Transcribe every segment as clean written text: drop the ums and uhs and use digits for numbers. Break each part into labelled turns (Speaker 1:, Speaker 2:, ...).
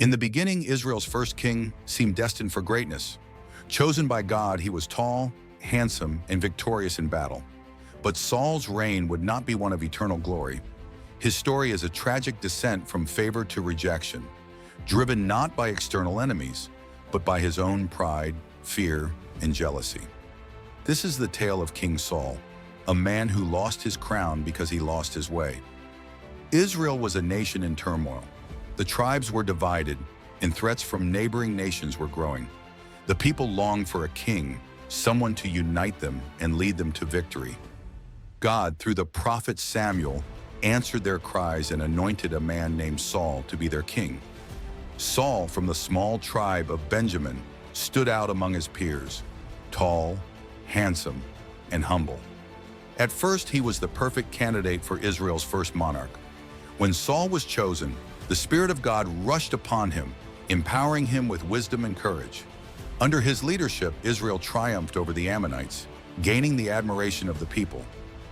Speaker 1: In the beginning, Israel's first king seemed destined for greatness. Chosen by God, he was tall, handsome, and victorious in battle. But Saul's reign would not be one of eternal glory. His story is a tragic descent from favor to rejection, driven not by external enemies, but by his own pride, fear, and jealousy. This is the tale of King Saul, a man who lost his crown because he lost his way. Israel was a nation in turmoil. The tribes were divided, and threats from neighboring nations were growing. The people longed for a king, someone to unite them and lead them to victory. God, through the prophet Samuel, answered their cries and anointed a man named Saul to be their king. Saul, from the small tribe of Benjamin, stood out among his peers, tall, handsome, and humble. At first, he was the perfect candidate for Israel's first monarch. When Saul was chosen, the Spirit of God rushed upon him, empowering him with wisdom and courage. Under his leadership, Israel triumphed over the Ammonites, gaining the admiration of the people.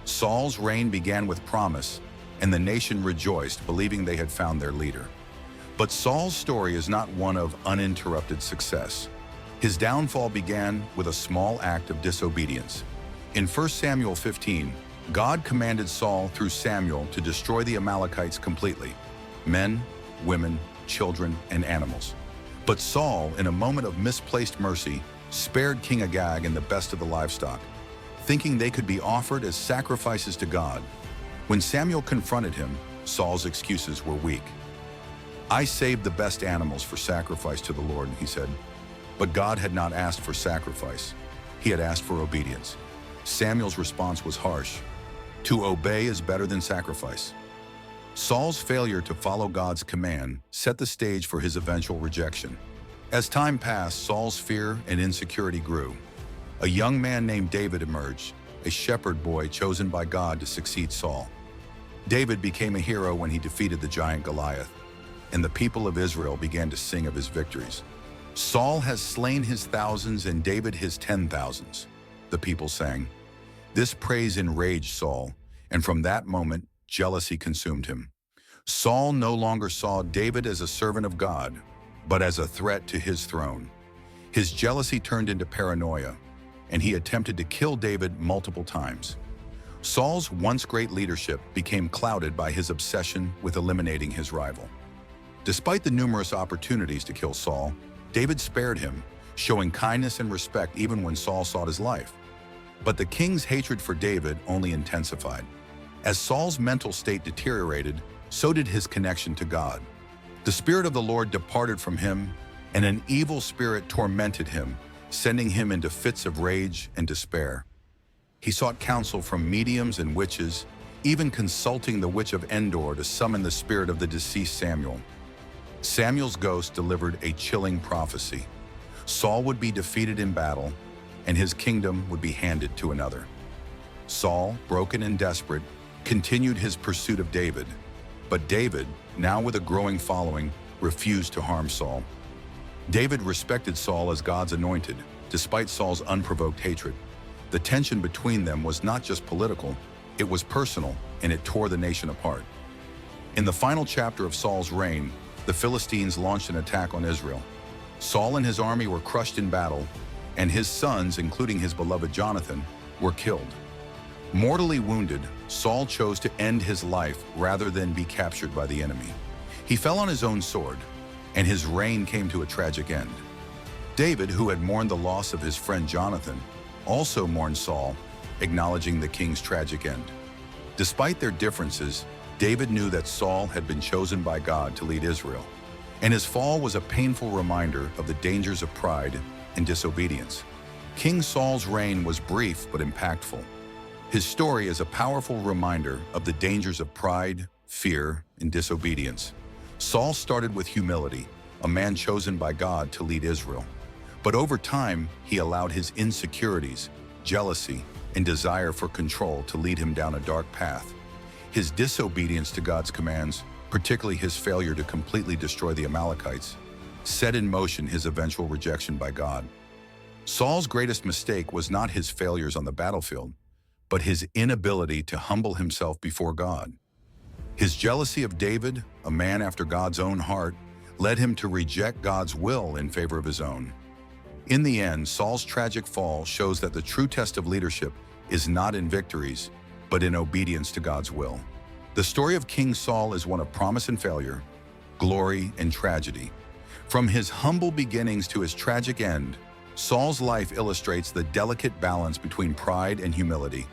Speaker 1: Saul's reign began with promise, and the nation rejoiced, believing they had found their leader. But Saul's story is not one of uninterrupted success. His downfall began with a small act of disobedience. In 1 Samuel 15, God commanded Saul through Samuel to destroy the Amalekites completely: men, women, children, and animals. But Saul, in a moment of misplaced mercy, spared King Agag and the best of the livestock, thinking they could be offered as sacrifices to God. When Samuel confronted him, Saul's excuses were weak. "I saved the best animals for sacrifice to the Lord," he said. But God had not asked for sacrifice. He had asked for obedience. Samuel's response was harsh. To obey is better than sacrifice. Saul's failure to follow God's command set the stage for his eventual rejection. As time passed, Saul's fear and insecurity grew. A young man named David emerged, a shepherd boy chosen by God to succeed Saul. David became a hero when he defeated the giant Goliath, and the people of Israel began to sing of his victories. "Saul has slain his thousands and David his 10,000s," the people sang. This praise enraged Saul, and from that moment, jealousy consumed him. Saul no longer saw David as a servant of God, but as a threat to his throne. His jealousy turned into paranoia, and he attempted to kill David multiple times. Saul's once great leadership became clouded by his obsession with eliminating his rival. Despite the numerous opportunities to kill Saul, David spared him, showing kindness and respect even when Saul sought his life. But the king's hatred for David only intensified. As Saul's mental state deteriorated, so did his connection to God. The Spirit of the Lord departed from him, and an evil spirit tormented him, sending him into fits of rage and despair. He sought counsel from mediums and witches, even consulting the witch of Endor to summon the spirit of the deceased Samuel. Samuel's ghost delivered a chilling prophecy. Saul would be defeated in battle, and his kingdom would be handed to another. Saul, broken and desperate, continued his pursuit of David. But David, now with a growing following, refused to harm Saul. David respected Saul as God's anointed, despite Saul's unprovoked hatred. The tension between them was not just political, it was personal, and it tore the nation apart. In the final chapter of Saul's reign, the Philistines launched an attack on Israel. Saul and his army were crushed in battle, and his sons, including his beloved Jonathan, were killed. Mortally wounded, Saul chose to end his life rather than be captured by the enemy. He fell on his own sword, and his reign came to a tragic end. David, who had mourned the loss of his friend Jonathan, also mourned Saul, acknowledging the king's tragic end. Despite their differences, David knew that Saul had been chosen by God to lead Israel, and his fall was a painful reminder of the dangers of pride and disobedience. King Saul's reign was brief but impactful. His story is a powerful reminder of the dangers of pride, fear, and disobedience. Saul started with humility, a man chosen by God to lead Israel. But over time, he allowed his insecurities, jealousy, and desire for control to lead him down a dark path. His disobedience to God's commands, particularly his failure to completely destroy the Amalekites, set in motion his eventual rejection by God. Saul's greatest mistake was not his failures on the battlefield, but his inability to humble himself before God. His jealousy of David, a man after God's own heart, led him to reject God's will in favor of his own. In the end, Saul's tragic fall shows that the true test of leadership is not in victories, but in obedience to God's will. The story of King Saul is one of promise and failure, glory and tragedy. From his humble beginnings to his tragic end, Saul's life illustrates the delicate balance between pride and humility.